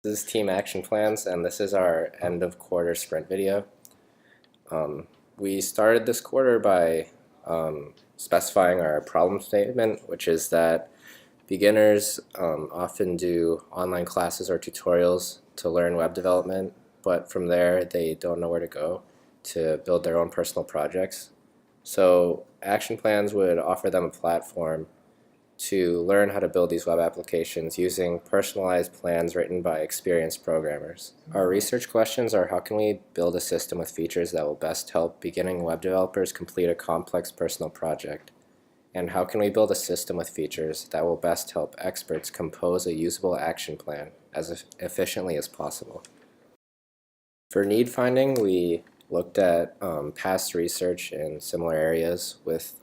This is Team Action Plans, and this is our end of quarter sprint video. We started this quarter by specifying our problem statement, which is that beginners often do online classes or tutorials to learn web development, but from there they don't know where to go to build their own personal projects. So Action Plans would offer them a platform to learn how to build these web applications using personalized plans written by experienced programmers. Our research questions are: how can we build a system with features that will best help beginning web developers complete a complex personal project? And how can we build a system with features that will best help experts compose a usable action plan as efficiently as possible? For need finding, we looked at past research in similar areas with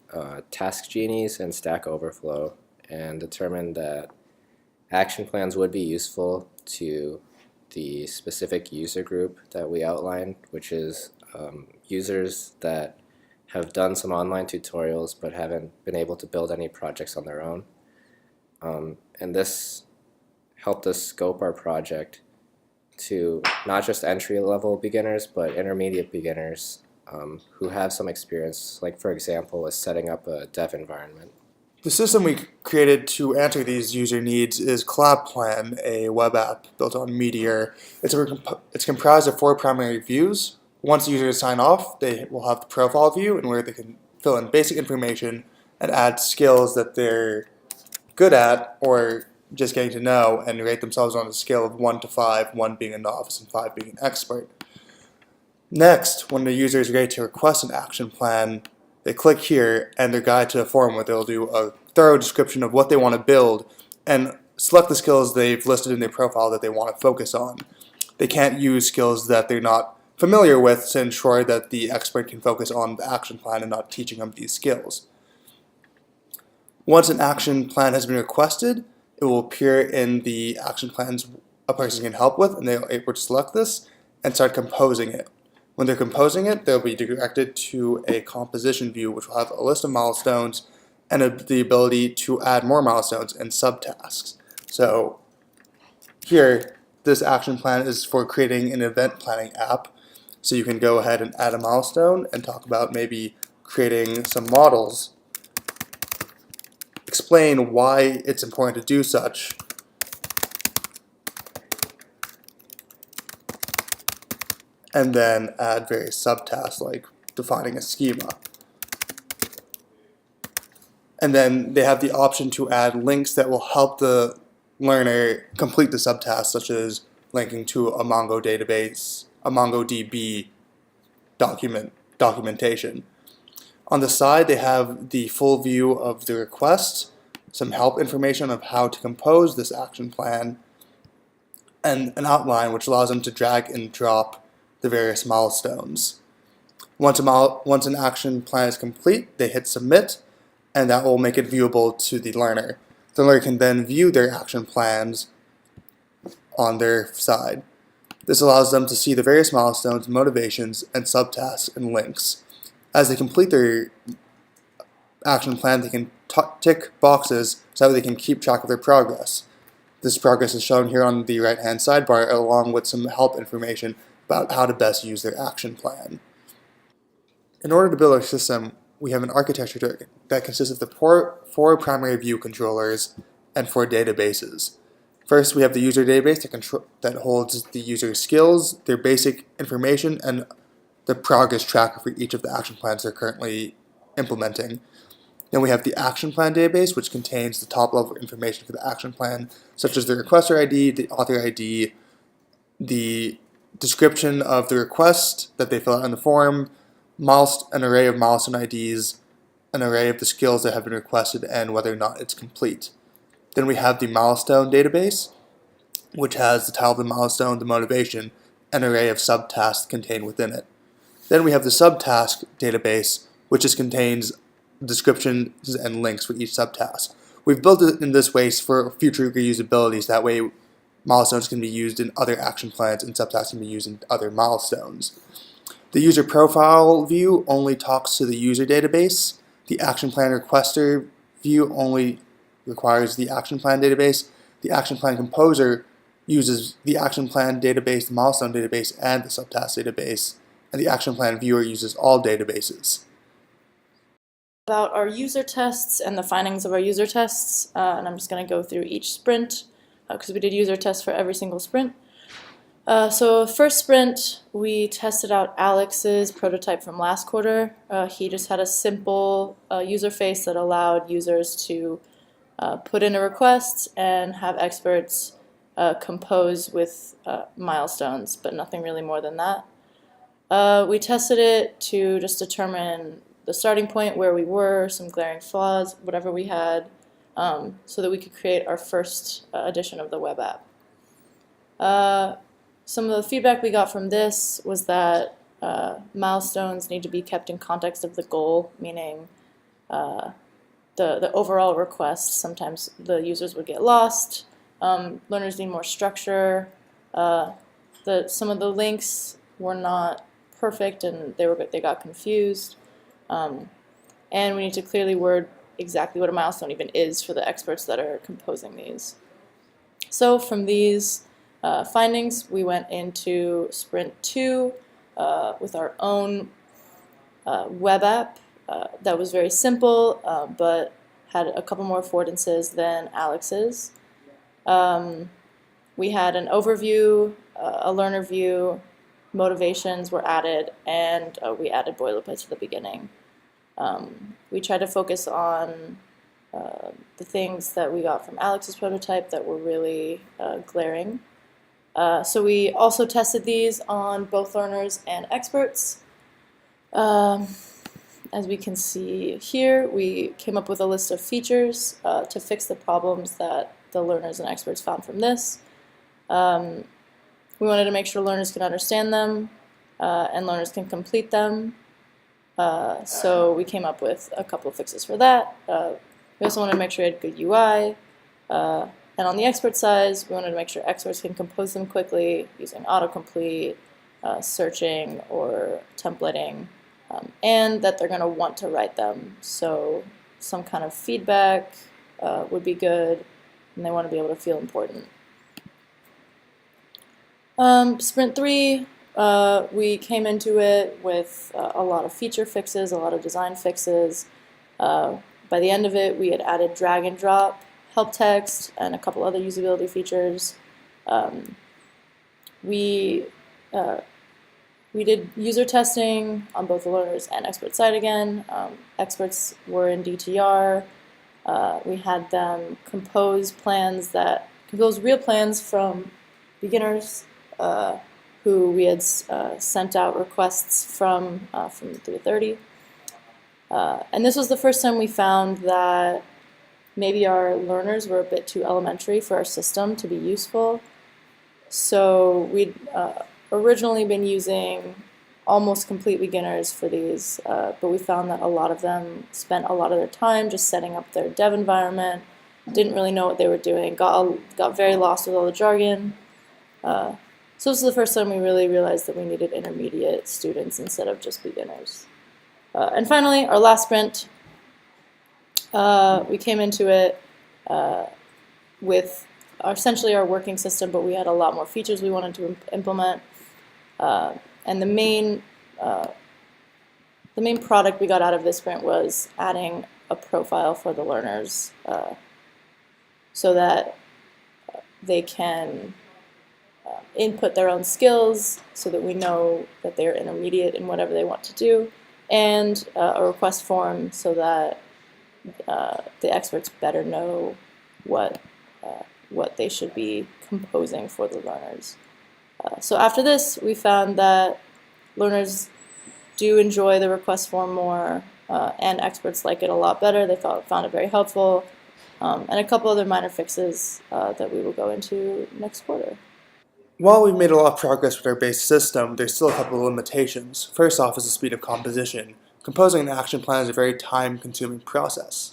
Task Genies and Stack Overflow, and determined that action plans would be useful to the specific user group that we outlined, which is users that have done some online tutorials but haven't been able to build any projects on their own. And this helped us scope our project to not just entry-level beginners, but intermediate beginners who have some experience, like for example, with setting up a dev environment. The system we created to answer these user needs is CollabPlan, a web app built on Meteor. It's comprised of 4 primary views. Once users sign off, they will have the profile view, and where they can fill in basic information and add skills that they're good at or just getting to know, and rate themselves on a scale of 1 to 5, 1 being a novice and 5 being an expert. Next, when the user is ready to request an action plan, they click here and they're guided to a forum where they'll do a thorough description of what they want to build and select the skills they've listed in their profile that they want to focus on. They can't use skills that they're not familiar with to ensure that the expert can focus on the action plan and not teaching them these skills. Once an action plan has been requested, it will appear in the action plans a person can help with, and they're able to select this and start composing it. When they're composing it, they'll be directed to a composition view, which will have a list of milestones and the ability to add more milestones and subtasks. So here, this action plan is for creating an event planning app. So you can go ahead and add a milestone and talk about maybe creating some models, explain why it's important to do such, and then add various subtasks like defining a schema. And then they have the option to add links that will help the learner complete the subtasks, such as linking to a Mongo database, a MongoDB documentation. On the side, they have the full view of the request, some help information of how to compose this action plan, and an outline which allows them to drag and drop the various milestones. Once an action plan is complete, they hit submit, and that will make it viewable to the learner. The learner can then view their action plans on their side. This allows them to see the various milestones, motivations, and subtasks and links. As they complete their action plan, they can tick boxes so that they can keep track of their progress. This progress is shown here on the right-hand sidebar, along with some help information about how to best use their action plan. In order to build our system, we have an architecture that consists of the four primary view controllers and 4 databases. First, we have the user database that holds the user's skills, their basic information, and the progress tracker for each of the action plans they're currently implementing. Then we have the action plan database, which contains the top level information for the action plan, such as the requester ID, the author ID, the description of the request that they fill out in the form, an array of milestone IDs, an array of the skills that have been requested, and whether or not it's complete. Then we have the milestone database, which has the title of the milestone, the motivation, and an array of subtasks contained within it. Then we have the subtask database, which just contains descriptions and links for each subtask. We've built it in this way for future reusability, so that way milestones can be used in other action plans and subtasks can be used in other milestones. The user profile view only talks to the user database. The action plan requester view only requires the action plan database. The action plan composer uses the action plan database, the milestone database, and the subtask database, and the action plan viewer uses all databases. About our user tests and the findings of our user tests, and I'm just going to go through each sprint because we did user tests for every single sprint. So first sprint, we tested out Alex's prototype from last quarter. He just had a simple user face that allowed users to put in a request and have experts compose with milestones, but nothing really more than that. We tested it to just determine the starting point, where we were, some glaring flaws, whatever we had, so that we could create our first edition of the web app. Some of the feedback we got from this was that milestones need to be kept in context of the goal, meaning the overall request. Sometimes the users would get lost. Learners need more structure. Some of the links were not perfect and they got confused. And we need to clearly word exactly what a milestone even is for the experts that are composing these. So from these findings, we went into sprint 2 with our own web app that was very simple, but had a couple more affordances than Alex's. We had an overview, a learner view, motivations were added, and we added boilerplates at the beginning. We tried to focus on the things that we got from Alex's prototype that were really glaring. So we also tested these on both learners and experts. As we can see here, we came up with a list of features to fix the problems that the learners and experts found from this. We wanted to make sure learners can understand them and learners can complete them. So we came up with a couple of fixes for that. We also wanted to make sure we had good UI. And on the expert side, we wanted to make sure experts can compose them quickly using autocomplete, searching, or templating, and that they're going to want to write them. So some kind of feedback would be good, and they want to be able to feel important. Sprint 3, we came into it with a lot of feature fixes, a lot of design fixes. By the end of it, we had added drag and drop, help text, and a couple other usability features. We did user testing on both the learners and expert side again. Experts were in DTR. We had them compose real plans from beginners who we had sent out requests from 330. And this was the first time we found that maybe our learners were a bit too elementary for our system to be useful. So we'd originally been using almost complete beginners for these, but we found that a lot of them spent a lot of their time just setting up their dev environment, didn't really know what they were doing, got very lost with all the jargon. So this is the first time we really realized that we needed intermediate students instead of just beginners. And finally, our last sprint, we came into it with essentially our working system, but we had a lot more features we wanted to implement. And the main product we got out of this sprint was adding a profile for the learners so that they can input their own skills so that we know that they're intermediate in whatever they want to do, and a request form so that the experts better know what they should be composing for the learners. So after this, we found that learners do enjoy the request form more, and experts like it a lot better. They found it very helpful, and a couple other minor fixes that we will go into next quarter. While we've made a lot of progress with our base system, there's still a couple of limitations. First off is the speed of composition. Composing an action plan is a very time-consuming process.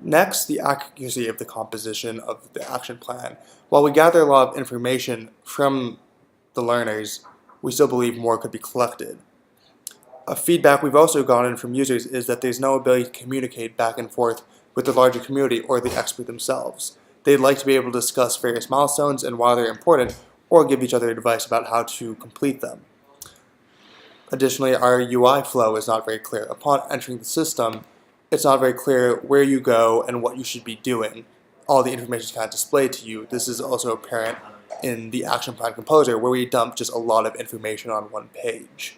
Next, the accuracy of the composition of the action plan. While we gather a lot of information from the learners, we still believe more could be collected. A feedback we've also gotten from users is that there's no ability to communicate back and forth with the larger community or the expert themselves. they'd like to be able to discuss various milestones and why they're important, or give each other advice about how to complete them. Additionally, our UI flow is not very clear. Upon entering the system, it's not very clear where you go and what you should be doing. All the information is kind of displayed to you. This is also apparent in the Action Plan Composer, where we dump just a lot of information on one page.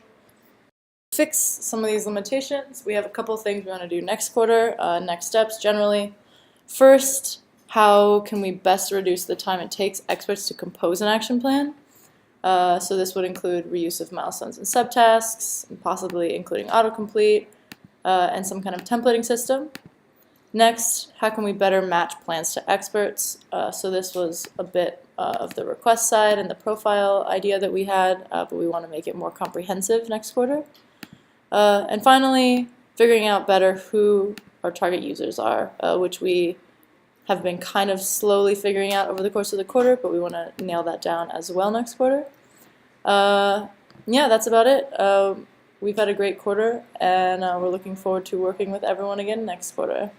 To fix some of these limitations, we have a couple things we want to do next quarter, next steps generally. First, how can we best reduce the time it takes experts to compose an action plan? So this would include reuse of milestones and subtasks, and possibly including autocomplete, and some kind of templating system. Next, how can we better match plans to experts? So this was a bit of the request side and the profile idea that we had, but we want to make it more comprehensive next quarter. And finally, figuring out better who our target users are, which we have been kind of slowly figuring out over the course of the quarter, but we want to nail that down as well next quarter. Yeah, that's about it. We've had a great quarter, and we're looking forward to working with everyone again next quarter.